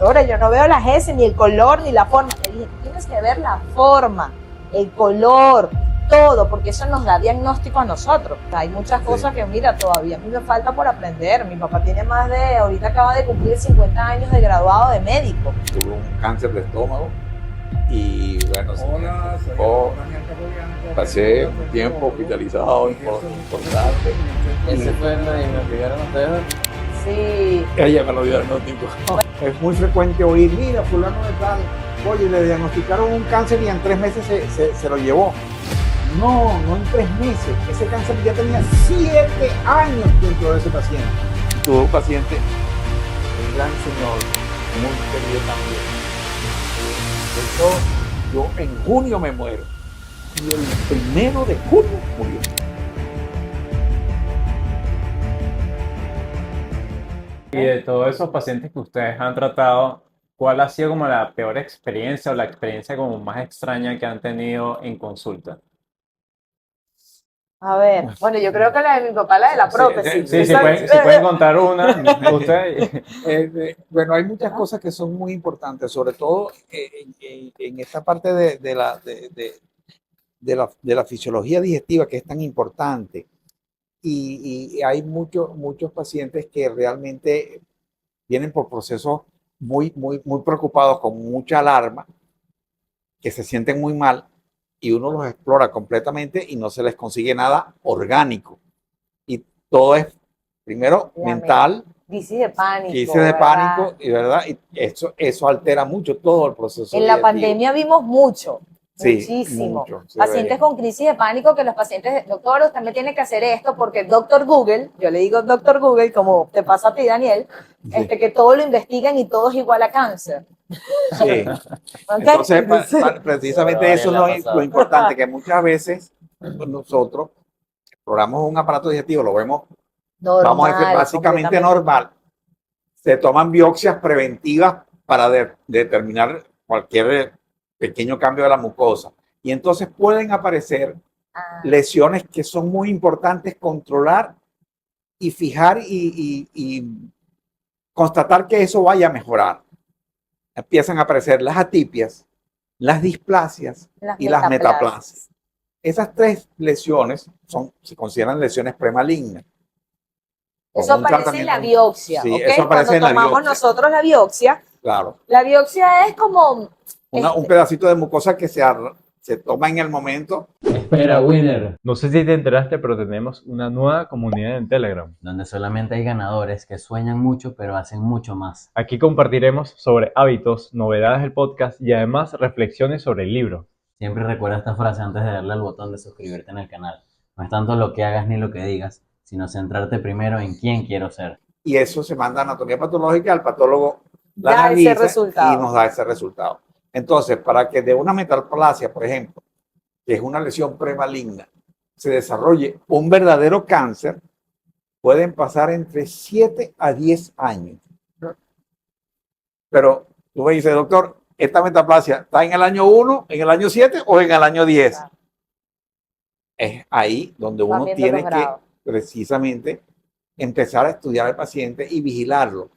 doctora, yo no veo las S, ni el color, ni la forma. Le dije, tú tienes que ver la forma, el color, todo, porque eso nos da diagnóstico a nosotros. Hay muchas cosas que, mira, todavía a mí me falta por aprender. Mi papá tiene ahorita acaba de cumplir 50 años de graduado de médico. Tuvo un cáncer de estómago y bueno, pasé un tiempo hospitalizado importante. ¿Ese fue el que diagnosticaron ustedes? Sí. Ella me lo dio diagnóstico. Es muy frecuente oír, mira, fulano de tal, oye, le diagnosticaron un cáncer y en 3 meses se lo llevó. No en 3 meses. Ese cáncer ya tenía 7 años dentro de ese paciente. Tuve un paciente, un gran señor, muy querido también. De hecho, yo en junio me muero. Y el 1 de junio murió. Y de todos esos pacientes que ustedes han tratado, ¿cuál ha sido como la peor experiencia o la experiencia como más extraña que han tenido en consulta? A ver, bueno, yo creo que la de mi papá, la de la prótesis. Sí, si pueden contar una, usted. Bueno, hay muchas cosas que son muy importantes, sobre todo en esta parte de la fisiología digestiva que es tan importante. Y hay muchos pacientes que realmente vienen por procesos muy preocupados, con mucha alarma, que se sienten muy mal, y uno los explora completamente y no se les consigue nada orgánico. Y todo es, primero, mental, crisis de pánico. Crisis de pánico, y verdad, y eso altera mucho todo el proceso. En la pandemia vimos mucho. Sí, muchísimo. mucho, Pacientes con crisis de pánico, que los pacientes, doctor, usted me tiene que hacer esto porque doctor Google, yo le digo doctor Google, como te pasa a ti, Daniel, sí. Que todo lo investigan y todo es igual a cáncer. Sí. Okay. Entonces, precisamente eso es lo importante, que muchas veces nosotros exploramos un aparato digestivo, lo vemos, normal, vamos a decir, básicamente normal. Se toman biopsias preventivas para determinar cualquier pequeño cambio de la mucosa. Y entonces pueden aparecer lesiones que son muy importantes controlar y fijar y constatar que eso vaya a mejorar. Empiezan a aparecer las atipias, las displasias y las metaplasias. Esas 3 lesiones se consideran lesiones premalignas. Eso aparece en la biopsia. Sí, ¿okay? Eso aparece Cuando en la tomamos biopsia. Nosotros la biopsia, claro. La biopsia es como un pedacito de mucosa que se toma en el momento. Espera, Winner. No sé si te enteraste, pero tenemos una nueva comunidad en Telegram, donde solamente hay ganadores que sueñan mucho, pero hacen mucho más. Aquí compartiremos sobre hábitos, novedades del podcast y además reflexiones sobre el libro. Siempre recuerda esta frase antes de darle al botón de suscribirte en el canal. No es tanto lo que hagas ni lo que digas, sino centrarte primero en quién quiero ser. Y eso se manda a anatomía patológica, al patólogo la analiza y nos da ese resultado. Entonces, para que de una metaplasia, por ejemplo, que es una lesión premaligna, se desarrolle un verdadero cáncer, pueden pasar entre 7 a 10 años. Pero tú me dices, doctor, ¿esta metaplasia está en el año 1, en el año 7 o en el año 10? Claro. Es ahí donde uno tiene que precisamente empezar a estudiar al paciente y vigilarlo.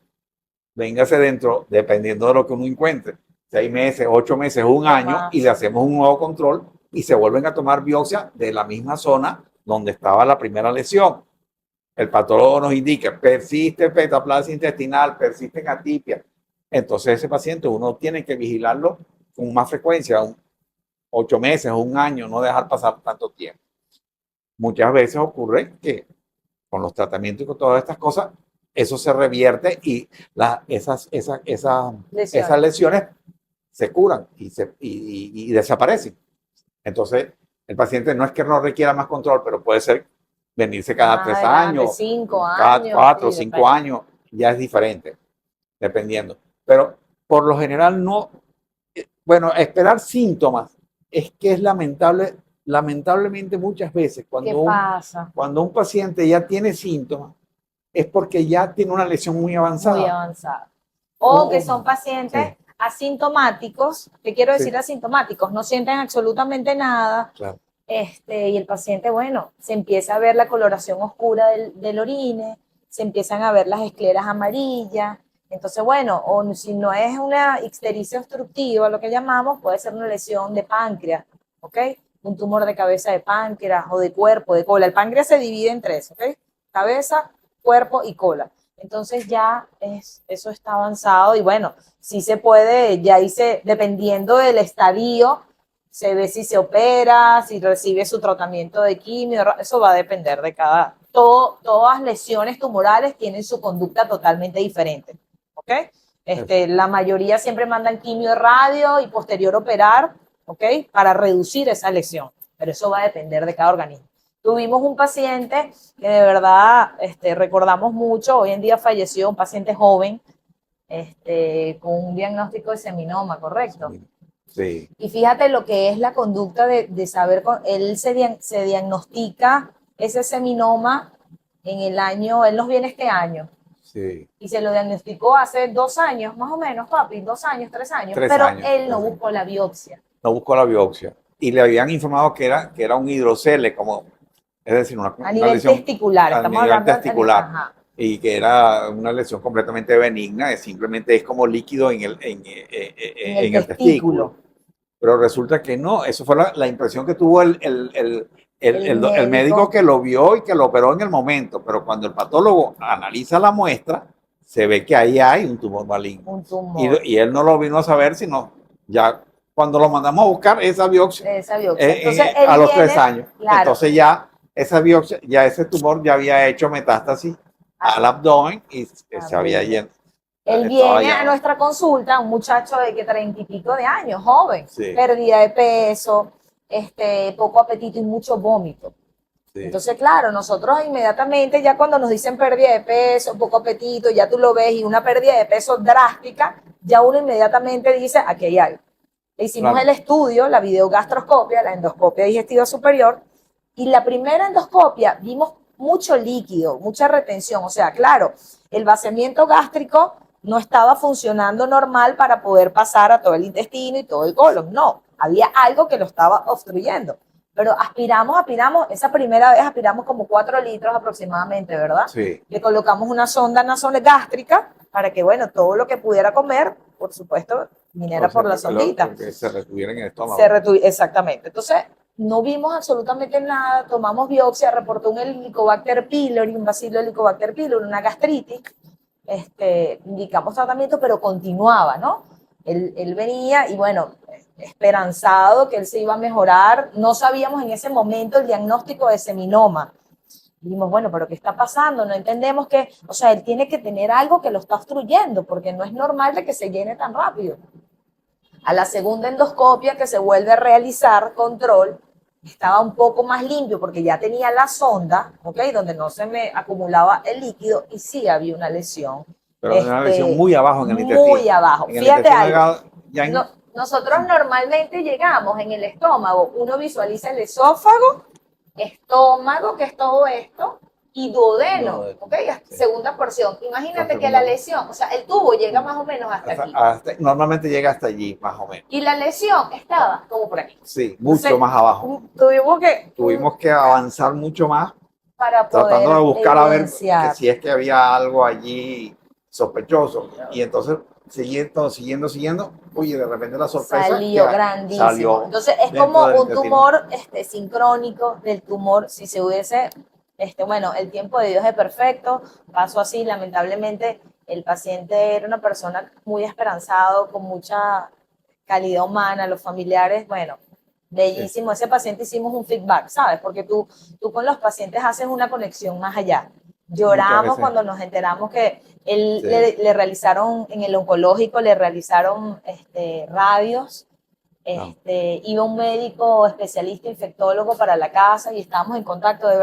Véngase dentro, dependiendo de lo que uno encuentre, 6 meses, 8 meses, 1 año, y le hacemos un nuevo control y se vuelven a tomar biopsia de la misma zona donde estaba la primera lesión. El patólogo nos indica, persiste metaplasia intestinal, persiste en atipia. Entonces ese paciente uno tiene que vigilarlo con más frecuencia, 8 meses, 1 año, no dejar pasar tanto tiempo. Muchas veces ocurre que con los tratamientos y con todas estas cosas, eso se revierte y esas lesiones se curan y desaparecen. Entonces, el paciente no es que no requiera más control, pero puede ser venirse cada 3 años, 5 años, cada 4 o 5 años, ya es diferente, dependiendo. Pero por lo general no, bueno, esperar síntomas es que es lamentablemente muchas veces cuando un paciente ya tiene síntomas, es porque ya tiene una lesión muy avanzada. Muy avanzada. O que son pacientes asintomáticos, ¿qué quiero decir asintomáticos? No sienten absolutamente nada. Claro. Y el paciente, bueno, se empieza a ver la coloración oscura del orine, se empiezan a ver las escleras amarillas, Entonces, bueno, o si no es una ictericia obstructiva, lo que llamamos, puede ser una lesión de páncreas, ¿ok? Un tumor de cabeza de páncreas o de cuerpo, de cola. El páncreas se divide en tres, ¿ok? Cabeza, cuerpo y cola. Entonces ya eso está avanzado y bueno, sí se puede, ya hice, dependiendo del estadio, se ve si se opera, si recibe su tratamiento de quimio, eso va a depender de cada, todas lesiones tumorales tienen su conducta totalmente diferente, ¿ok? La mayoría siempre mandan quimio, radio y posterior operar, ¿ok? Para reducir esa lesión, pero eso va a depender de cada organismo. Tuvimos un paciente que de verdad recordamos mucho, hoy en día falleció, un paciente joven, con un diagnóstico de seminoma, ¿correcto? Sí. Y fíjate lo que es la conducta de saber, él se diagnostica ese seminoma en el año, él nos viene este año. Sí. Y se lo diagnosticó hace 2 años, más o menos, papi, 2 años, 3 años. Pero él no buscó la biopsia. No buscó la biopsia. Y le habían informado que era un hidrocele, como, es decir, a nivel lesión testicular, estamos hablando testicular. Y que era una lesión completamente benigna, simplemente es como líquido en el testículo. Pero resulta que no, eso fue la impresión que tuvo el médico que lo vio y que lo operó en el momento, pero cuando el patólogo analiza la muestra, se ve que ahí hay un tumor maligno. Un tumor. Y él no lo vino a saber, sino ya cuando lo mandamos a buscar esa biopsia. Entonces, a los 3 años. Claro. Entonces ya esa biopsia, ya ese tumor ya había hecho metástasis al abdomen y se había lleno. Él viene a nuestra consulta, un muchacho de 30 y pico de años, joven, sí. Pérdida de peso, poco apetito y mucho vómito. Sí. Entonces, claro, nosotros inmediatamente, ya cuando nos dicen pérdida de peso, poco apetito, ya tú lo ves y una pérdida de peso drástica, ya uno inmediatamente dice, aquí hay algo. Le hicimos el estudio, la videogastroscopia, la endoscopia digestiva superior, y la primera endoscopia vimos mucho líquido, mucha retención, o sea, claro, el vaciamiento gástrico no estaba funcionando normal para poder pasar a todo el intestino y todo el colon, no, había algo que lo estaba obstruyendo, pero aspiramos, esa primera vez aspiramos como 4 litros aproximadamente, ¿verdad? Sí. Le colocamos una sonda nasogástrica para que, bueno, todo lo que pudiera comer, por supuesto, viniera por la sondita. Que se retuviera en el estómago. Exactamente, entonces no vimos absolutamente nada, tomamos biopsia, reportó un Helicobacter pylori, un bacilo Helicobacter pylori, una gastritis, indicamos tratamiento, pero continuaba, ¿no? Él venía y bueno, esperanzado que él se iba a mejorar, no sabíamos en ese momento el diagnóstico de seminoma. Dijimos, bueno, pero ¿qué está pasando? No entendemos que, o sea, él tiene que tener algo que lo está obstruyendo, porque no es normal de que se llene tan rápido. A la segunda endoscopia que se vuelve a realizar, control, estaba un poco más limpio porque ya tenía la sonda, ¿ok? Donde no se me acumulaba el líquido y sí había una lesión. Pero una lesión muy abajo en el intestino. Muy abajo. Fíjate algo. Nosotros normalmente llegamos en el estómago, uno visualiza el esófago, estómago, que es todo esto, y duodeno, ¿ok? Segunda porción. Imagínate que la lesión, o sea, el tubo llega más o menos hasta aquí. Normalmente llega hasta allí, más o menos. Y la lesión estaba como por aquí. Sí, mucho más abajo. Tuvimos que avanzar mucho más para poder tratando de buscar a ver que si es que había algo allí sospechoso. Y entonces, siguiendo, oye, de repente la sorpresa salió grandísimo. Entonces es como un tumor sincrónico del tumor, si se hubiese, bueno, el tiempo de Dios es perfecto, pasó así, lamentablemente el paciente era una persona muy esperanzado, con mucha calidad humana, los familiares, bueno, bellísimo, ese paciente hicimos un feedback, ¿sabes? Porque tú con los pacientes haces una conexión más allá. Lloramos cuando nos enteramos que él le realizaron, en el oncológico le realizaron radios, iba un médico especialista infectólogo para la casa y estábamos en contacto de